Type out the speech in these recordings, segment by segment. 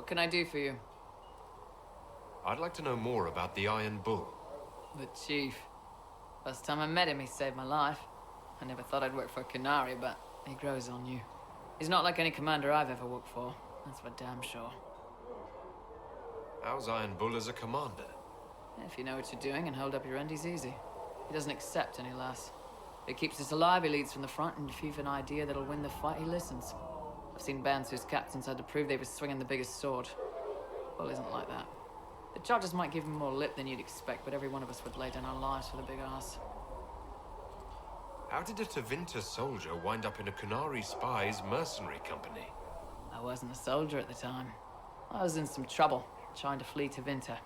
can I do for you? I'd like to know more about the Iron Bull. The chief. First time I met him, he saved my life. I never thought I'd work for Canary, but he grows on you. He's not like any commander I've ever worked for. That's for damn sure. How's Iron Bull as a commander? If you know what you're doing and hold up your end, he's easy. He doesn't accept any less. He keeps us alive, he leads from the front, and if you've an idea that'll win the fight, he listens. I've seen bands whose captains had to prove they were swinging the biggest sword. Bull isn't like that. The charges might give him more lip than you'd expect, but every one of us would lay down our lives for the big ass. How did a Tevinter soldier wind up in a Canary spy's mercenary company? I wasn't a soldier at the time. I was in some trouble, trying to flee to Vinter.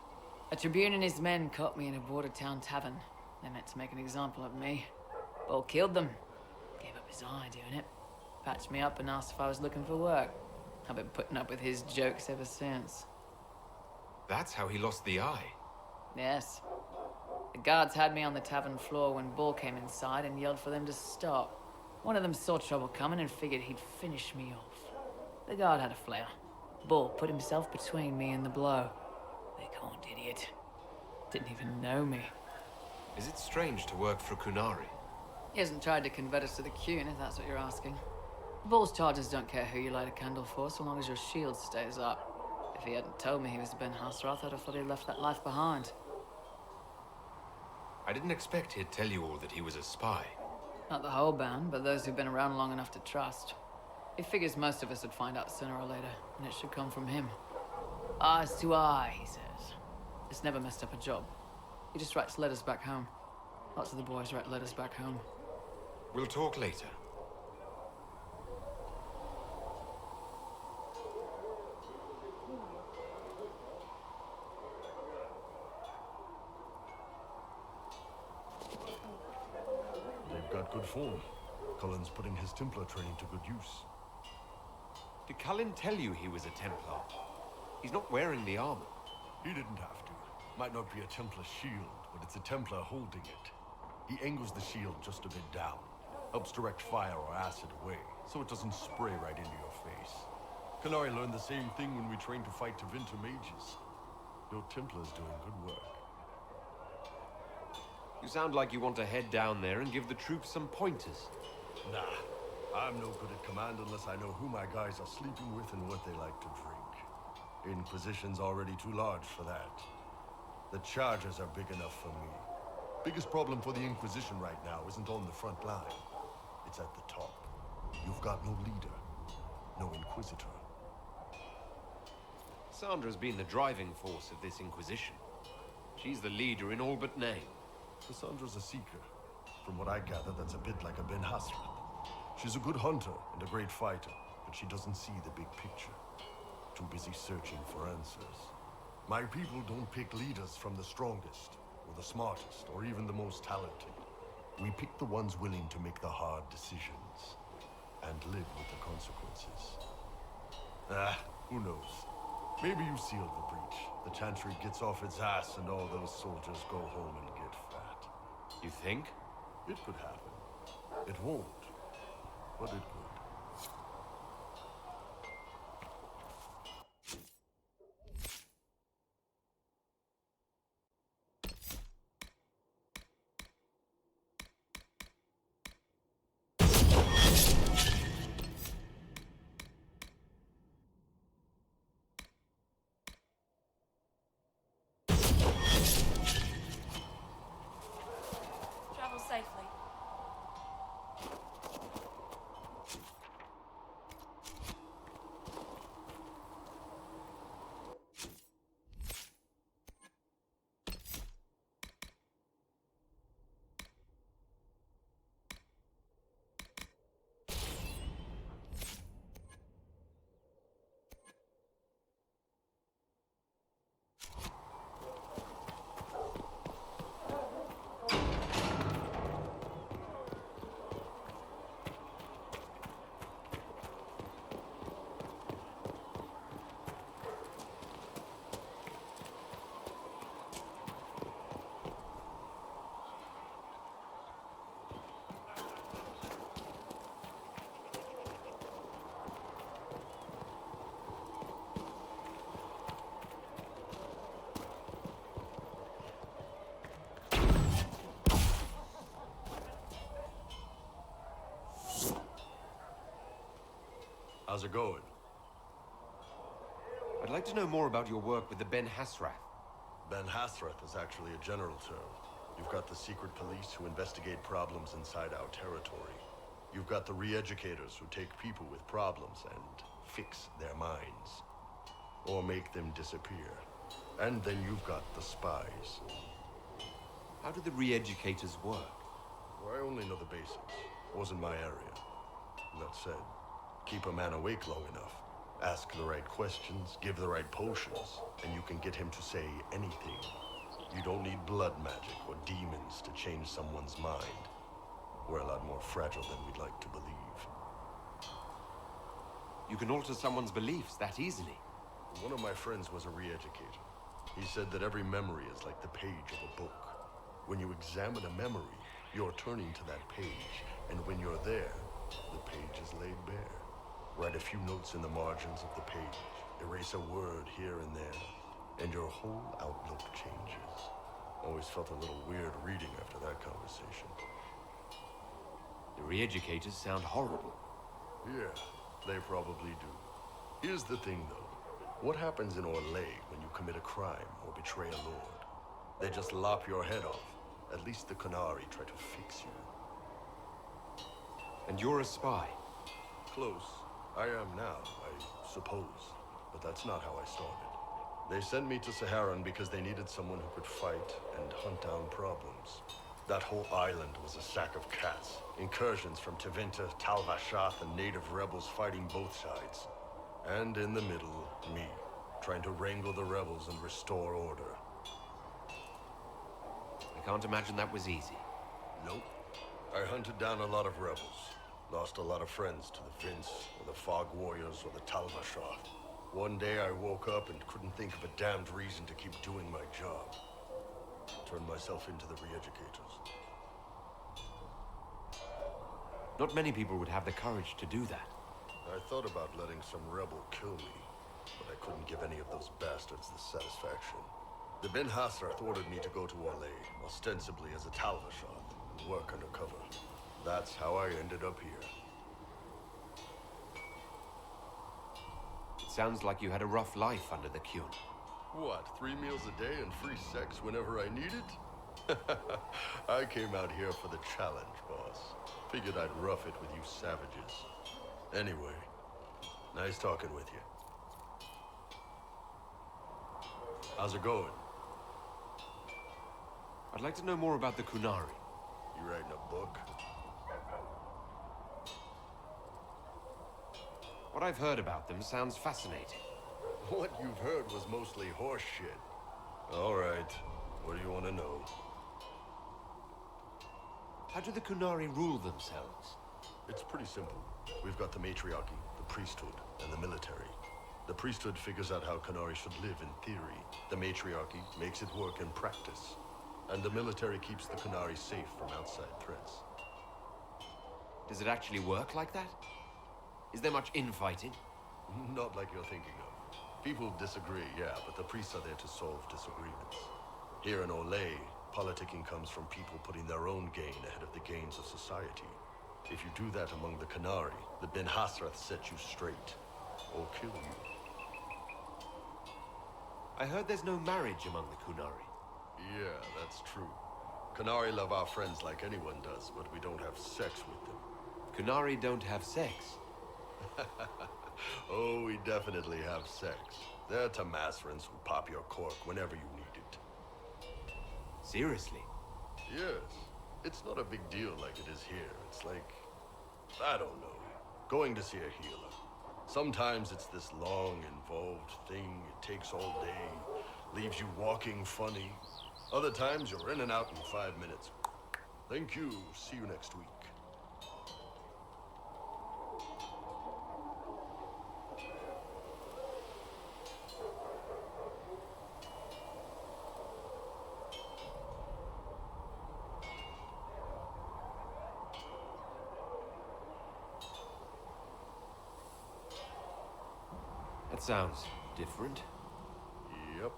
A Tribune and his men caught me in a border town tavern. They meant to make an example of me. Bull killed them. Gave up his eye doing it. Patched me up and asked if I was looking for work. I've been putting up with his jokes ever since. That's how he lost the eye. Yes. The guards had me on the tavern floor when Bull came inside and yelled for them to stop. One of them saw trouble coming and figured he'd finish me off. The guard had a flare. Bull put himself between me and the blow. Big-horned idiot. Didn't even know me. Is it strange to work for Kunari? He hasn't tried to convert us to the Qun, if that's what you're asking. Bull's charges don't care who you light a candle for, so long as your shield stays up. If he hadn't told me he was Ben Hasrath, I'd have thought he'd left that life behind. I didn't expect he'd tell you all that he was a spy. Not the whole band, but those who've been around long enough to trust. He figures most of us would find out sooner or later, and it should come from him. Eyes to eye, he says. It's never messed up a job. He just writes letters back home. Lots of the boys write letters back home. We'll talk later. They've got good form. Cullen's putting his Templar training to good use. Did Cullen tell you he was a Templar? He's not wearing the armor. He didn't have to. Might not be a Templar shield, but it's a Templar holding it. He angles the shield just a bit down. Helps direct fire or acid away, so it doesn't spray right into your face. Canary learned the same thing when we trained to fight Tevinter mages. Your Templar's doing good work. You sound like you want to head down there and give the troops some pointers. Nah, I'm no good at command unless I know who my guys are sleeping with and what they like to drink. Inquisition's already too large for that. The charges are big enough for me. Biggest problem for the Inquisition right now isn't on the front line. It's at the top. You've got no leader, no Inquisitor. Sandra's been the driving force of this Inquisition. She's the leader in all but name. Cassandra's a seeker. From what I gather, that's a bit like a Ben Hasrath. She's a good hunter and a great fighter, but she doesn't see the big picture. Too busy searching for answers. My people don't pick leaders from the strongest, or the smartest, or even the most talented. We pick the ones willing to make the hard decisions, and live with the consequences. Who knows? Maybe you sealed the breach. The Chantry gets off its ass and all those soldiers go home and get fat. You think? It could happen. It won't, but it could. Travel safely. How's it going? I'd like to know more about your work with the Ben Hasrath. Ben Hasrath is actually a general term. You've got the secret police who investigate problems inside our territory. You've got the re-educators who take people with problems and fix their minds. Or make them disappear. And then you've got the spies. How do the re-educators work? Well, I only know the basics. Wasn't my area. That said, keep a man awake long enough. Ask the right questions, give the right potions, and you can get him to say anything. You don't need blood magic or demons to change someone's mind. We're a lot more fragile than we'd like to believe. You can alter someone's beliefs that easily. One of my friends was a re-educator. He said that every memory is like the page of a book. When you examine a memory, you're turning to that page, and when you're there, the page is laid bare. Write a few notes in the margins of the page, erase a word here and there, and your whole outlook changes. Always felt a little weird reading after that conversation. The re-educators sound horrible. Yeah, they probably do. Here's the thing, though. What happens in Orlais when you commit a crime or betray a lord? They just lop your head off. At least the Qunari try to fix you. And you're a spy? Close. I am now, I suppose. But that's not how I started. They sent me to Saharan because they needed someone who could fight and hunt down problems. That whole island was a sack of cats. Incursions from Tevinter, Tal Vashath, and native rebels fighting both sides. And in the middle, me, trying to wrangle the rebels and restore order. I can't imagine that was easy. Nope. I hunted down a lot of rebels. Lost a lot of friends to the Vince, or the Fog Warriors, or the Tal Vashath. One day I woke up and couldn't think of a damned reason to keep doing my job. Turned myself into the re-educators. Not many people would have the courage to do that. I thought about letting some rebel kill me, but I couldn't give any of those bastards the satisfaction. The Ben Hasrath ordered me to go to Orlais, ostensibly as a Tal Vashath, and work undercover. That's how I ended up here. It sounds like you had a rough life under the Qun. What, 3 meals a day and free sex whenever I need it? I came out here for the challenge, boss. Figured I'd rough it with you savages. Anyway, nice talking with you. How's it going? I'd like to know more about the Qunari. You writing a book? What I've heard about them sounds fascinating. What you've heard was mostly horse shit. All right, what do you want to know? How do the Qunari rule themselves? It's pretty simple. We've got the matriarchy, the priesthood, and the military. The priesthood figures out how Qunari should live in theory. The matriarchy makes it work in practice. And the military keeps the Qunari safe from outside threats. Does it actually work like that? Is there much infighting? Not like you're thinking of. People disagree, yeah, but the priests are there to solve disagreements. Here in Orlais, politicking comes from people putting their own gain ahead of the gains of society. If you do that among the Qunari, the Ben Hasrath set you straight, or kill you. I heard there's no marriage among the Qunari. Yeah, that's true. Qunari love our friends like anyone does, but we don't have sex with them. Qunari don't have sex. Oh, we definitely have sex. They're Tamasrans who pop your cork whenever you need it. Seriously? Yes. It's not a big deal like it is here. It's like, I don't know, going to see a healer. Sometimes it's this long, involved thing. It takes all day, leaves you walking funny. Other times you're in and out in 5 minutes. Thank you. See you next week. That sounds different. Yep.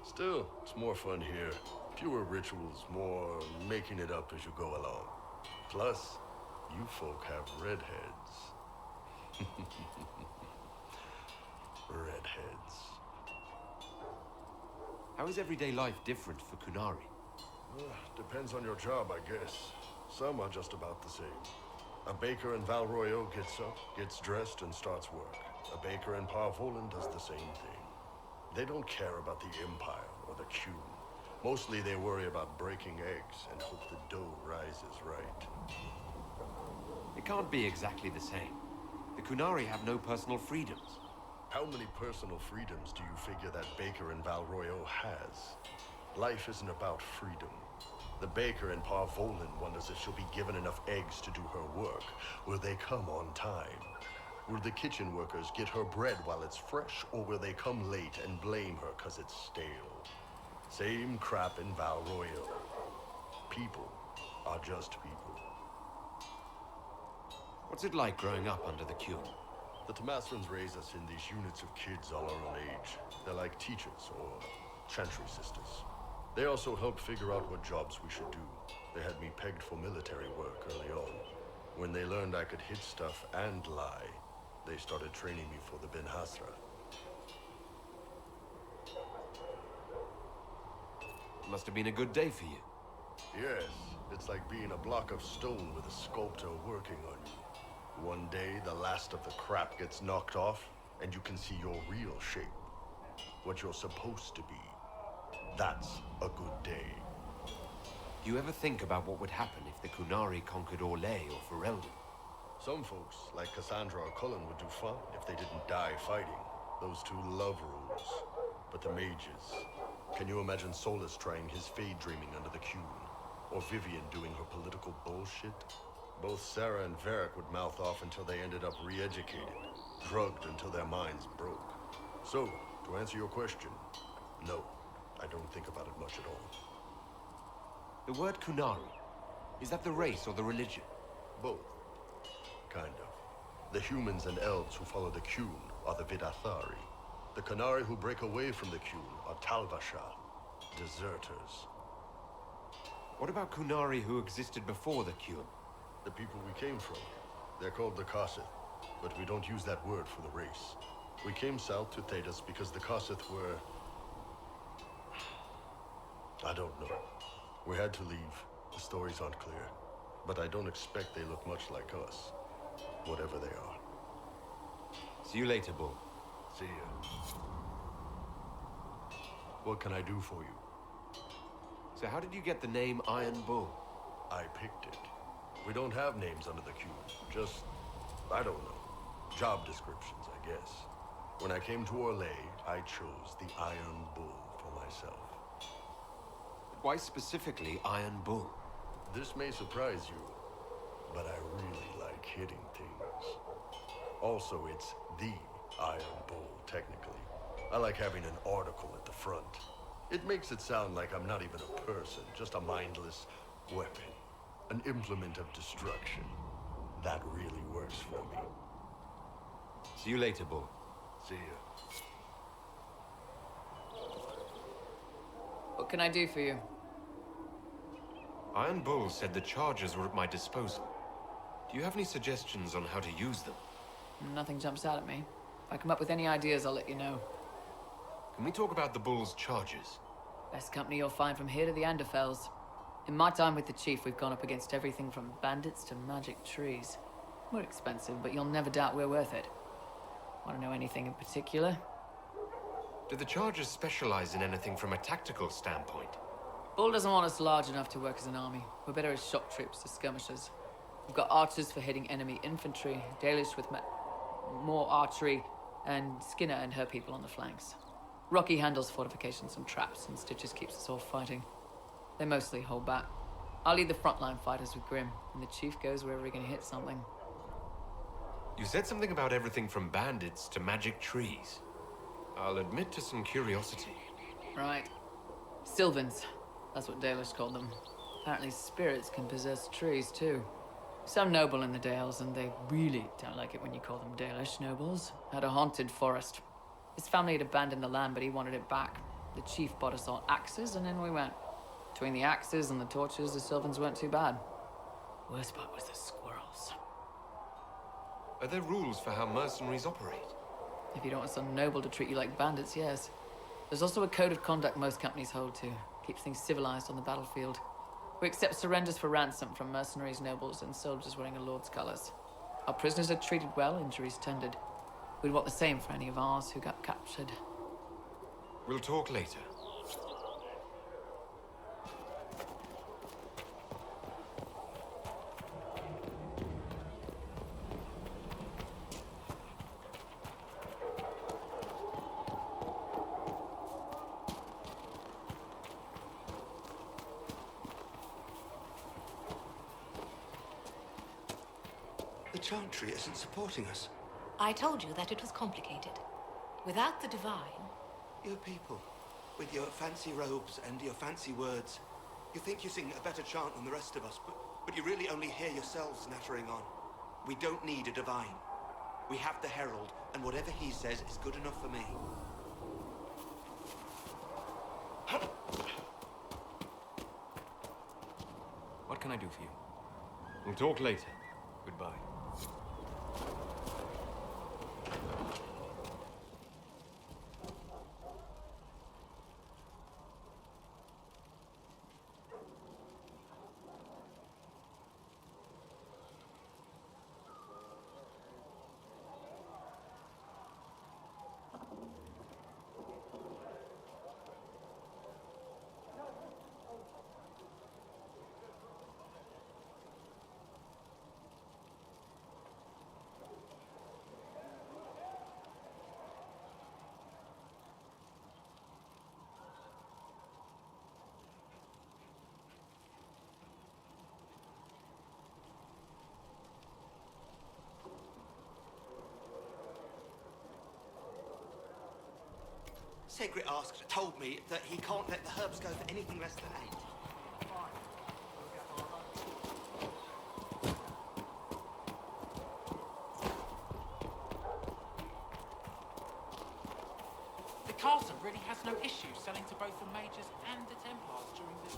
Still, it's more fun here. Fewer rituals, more making it up as you go along. Plus, you folk have redheads. Redheads. How is everyday life different for Kunari? Depends on your job, I guess. Some are just about the same. A baker in Val Royeaux gets up, gets dressed, and starts work. A baker in Parvolan does the same thing. They don't care about the Empire or the Q. Mostly they worry about breaking eggs and hope the dough rises right. It can't be exactly the same. The Kunari have no personal freedoms. How many personal freedoms do you figure that baker in Val Royeaux has? Life isn't about freedom. The baker in Parvolan wonders if she'll be given enough eggs to do her work. Will they come on time? Will the kitchen workers get her bread while it's fresh, or will they come late and blame her because it's stale? Same crap in Val Royeaux. People are just people. What's it like growing up under the Qun? The Tamasrans raise us in these units of kids all our own age. They're like teachers or chantry sisters. They also help figure out what jobs we should do. They had me pegged for military work early on. When they learned I could hit stuff and lie, they started training me for the Ben Hasra. Must have been a good day for you. Yes, it's like being a block of stone with a sculptor working on you. One day, the last of the crap gets knocked off, and you can see your real shape. What you're supposed to be. That's a good day. Do you ever think about what would happen if the Kunari conquered Orlais or Ferelden? Some folks, like Cassandra or Cullen, would do fine if they didn't die fighting. Those two love rules. But the mages... Can you imagine Solus trying his fade dreaming under the Qun? Or Vivian doing her political bullshit? Both Sarah and Varric would mouth off until they ended up re-educated. Drugged until their minds broke. So, to answer your question, no. I don't think about it much at all. The word Kunari, is that the race or the religion? Both. Kind of. The humans and elves who follow the Qun are the Vidathari. The Kunari who break away from the Qun are Talvasha, deserters. What about Kunari who existed before the Qun? The people we came from. They're called the Kossith, but we don't use that word for the race. We came south to Thedas because the Kossith were... I don't know. We had to leave. The stories aren't clear. But I don't expect they look much like us. Whatever they are. See you later, Bull. See ya. What can I do for you? So how did you get the name Iron Bull? I picked it. We don't have names under the Qun. Just, I don't know. Job descriptions, I guess. When I came to Orlais, I chose the Iron Bull for myself. Why specifically Iron Bull? This may surprise you, but I really like hitting things. Also, it's the Iron Bull, technically. I like having an article at the front. It makes it sound like I'm not even a person, just a mindless weapon. An implement of destruction. That really works for me. See you later, Bull. See ya. What can I do for you? Iron Bull said the charges were at my disposal. Do you have any suggestions on how to use them? Nothing jumps out at me. If I come up with any ideas, I'll let you know. Can we talk about the Bull's charges? Best company you'll find from here to the Anderfells. In my time with the Chief, we've gone up against everything from bandits to magic trees. We're expensive, but you'll never doubt we're worth it. Want to know anything in particular? Do the charges specialize in anything from a tactical standpoint? Bull doesn't want us large enough to work as an army. We're better as shock troops, as skirmishers. We've got archers for hitting enemy infantry, Dalish with more archery, and Skinner and her people on the flanks. Rocky handles fortifications and traps, and Stitches keeps us all fighting. They mostly hold back. I'll lead the frontline fighters with Grim, and the Chief goes wherever he can hit something. You said something about everything from bandits to magic trees. I'll admit to some curiosity. Right. Sylvans. That's what Dalish called them. Apparently spirits can possess trees, too. Some noble in the Dales, and they really don't like it when you call them Dalish nobles, had a haunted forest. His family had abandoned the land, but he wanted it back. The Chief bought us all axes, and in we went. Between the axes and the torches, the Sylvans weren't too bad. Worst part was the squirrels. Are there rules for how mercenaries operate? If you don't want some noble to treat you like bandits, yes. There's also a code of conduct most companies hold to. Keeps things civilized on the battlefield. We accept surrenders for ransom from mercenaries, nobles, and soldiers wearing a lord's colors. Our prisoners are treated well, injuries tended. We'd want the same for any of ours who got captured. We'll talk later. The Chantry isn't supporting us. I told you that it was complicated. Without the Divine... You people, with your fancy robes and your fancy words, you think you sing a better chant than the rest of us, but you really only hear yourselves nattering on. We don't need a Divine. We have the Herald, and whatever he says is good enough for me. What can I do for you? We'll talk later. Goodbye. Segrit told me that he can't let the herbs go for anything less than 8. The castle really has no issue selling to both the Mages and the Templars during this...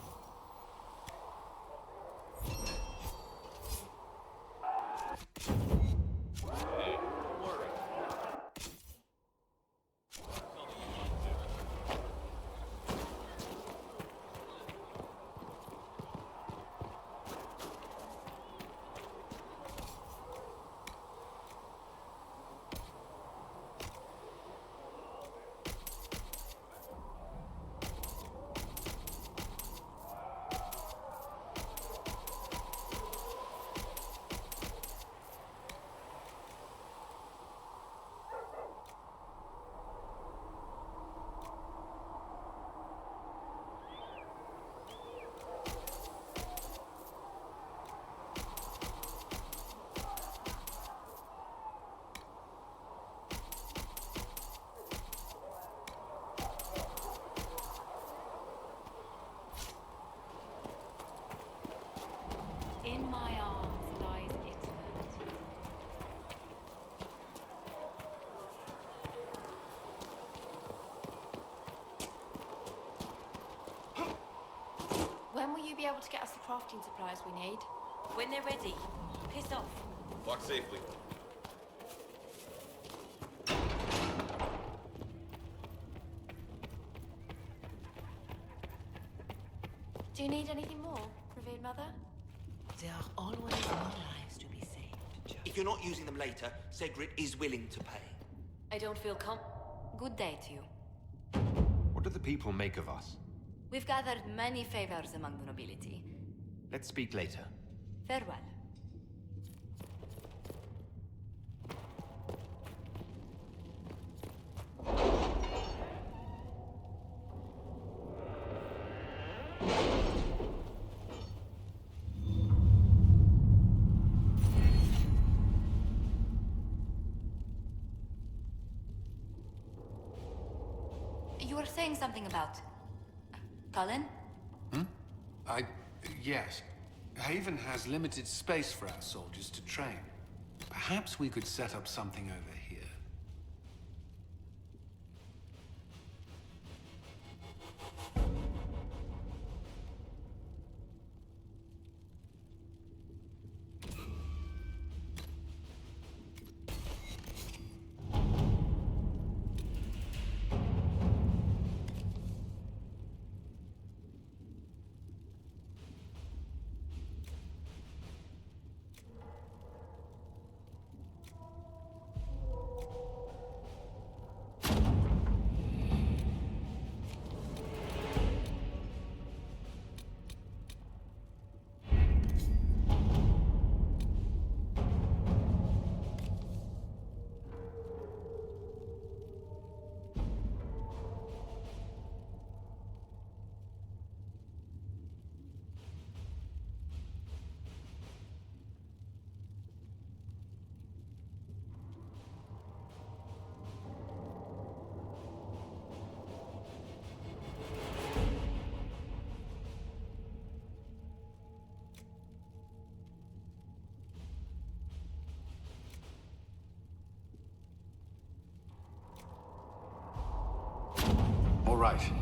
In my arms lies Italy. When will you be able to get us the crafting supplies we need? When they're ready. Piss off. Walk safely. Do you need anything more, revered mother? There are always more lives to be saved. If you're not using them later, Segrit is willing to pay. I don't feel Good day to you. What do the people make of us? We've gathered many favors among the nobility. Let's speak later. Farewell. You were saying something about... Cullen? Yes. Haven has limited space for our soldiers to train. Perhaps we could set up something over here. right.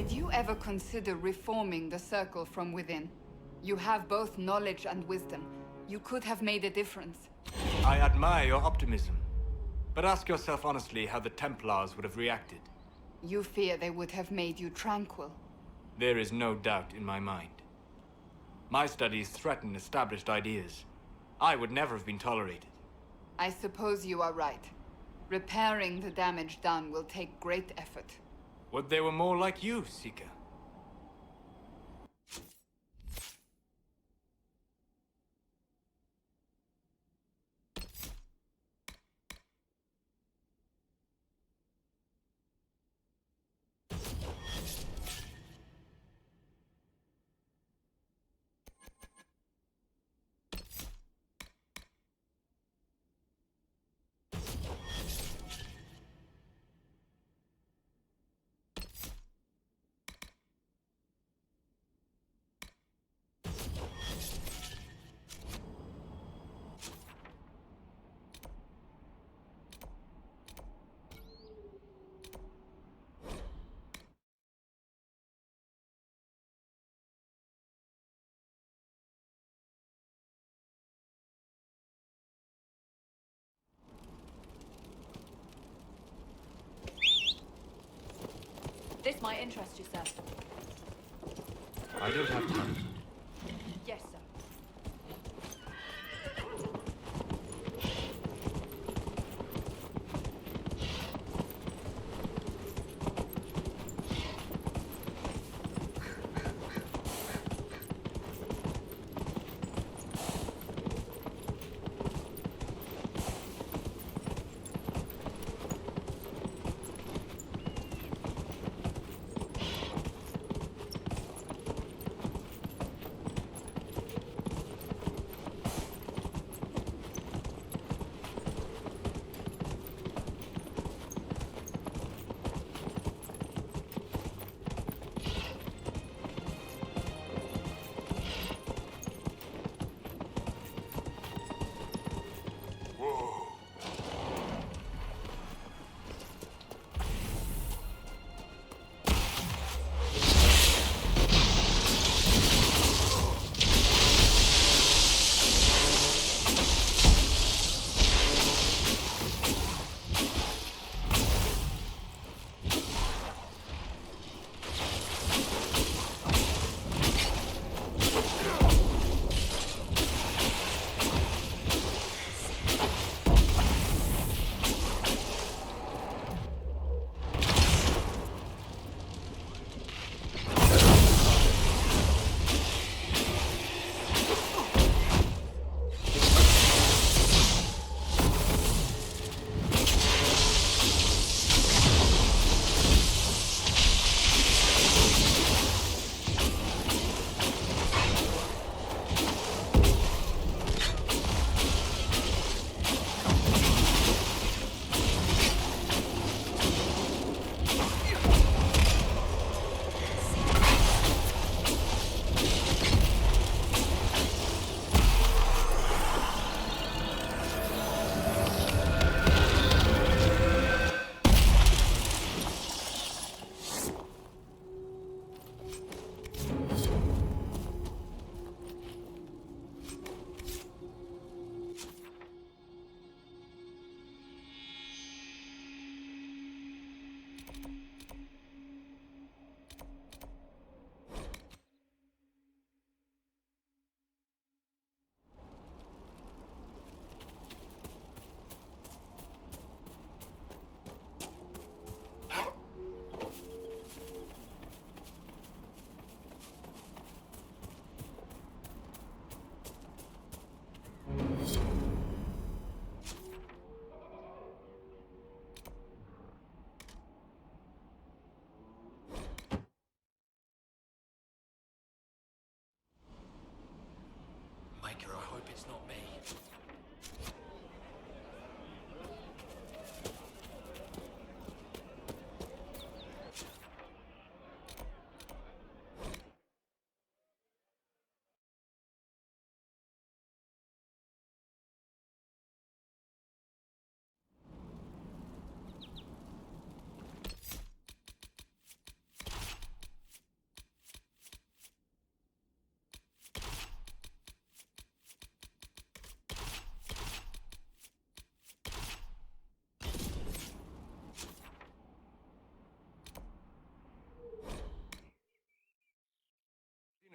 Did you ever consider reforming the Circle from within? You have both knowledge and wisdom. You could have made a difference. I admire your optimism. But ask yourself honestly how the Templars would have reacted. You fear they would have made you tranquil. There is no doubt in my mind. My studies threaten established ideas. I would never have been tolerated. I suppose you are right. Repairing the damage done will take great effort. Would they were more like you, Seeker? This might interest you, sir. I don't have time. Yes, sir.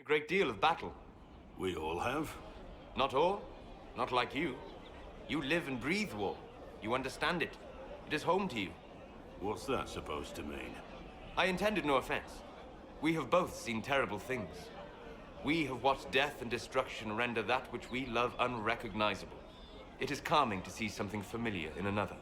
great deal of battle. We all have. Not all. Not like you. You live and breathe war. You understand it. It is home to you. What's that supposed to mean? I intended no offense. We have both seen terrible things. We have watched death and destruction render that which we love unrecognizable. It is calming to see something familiar in another.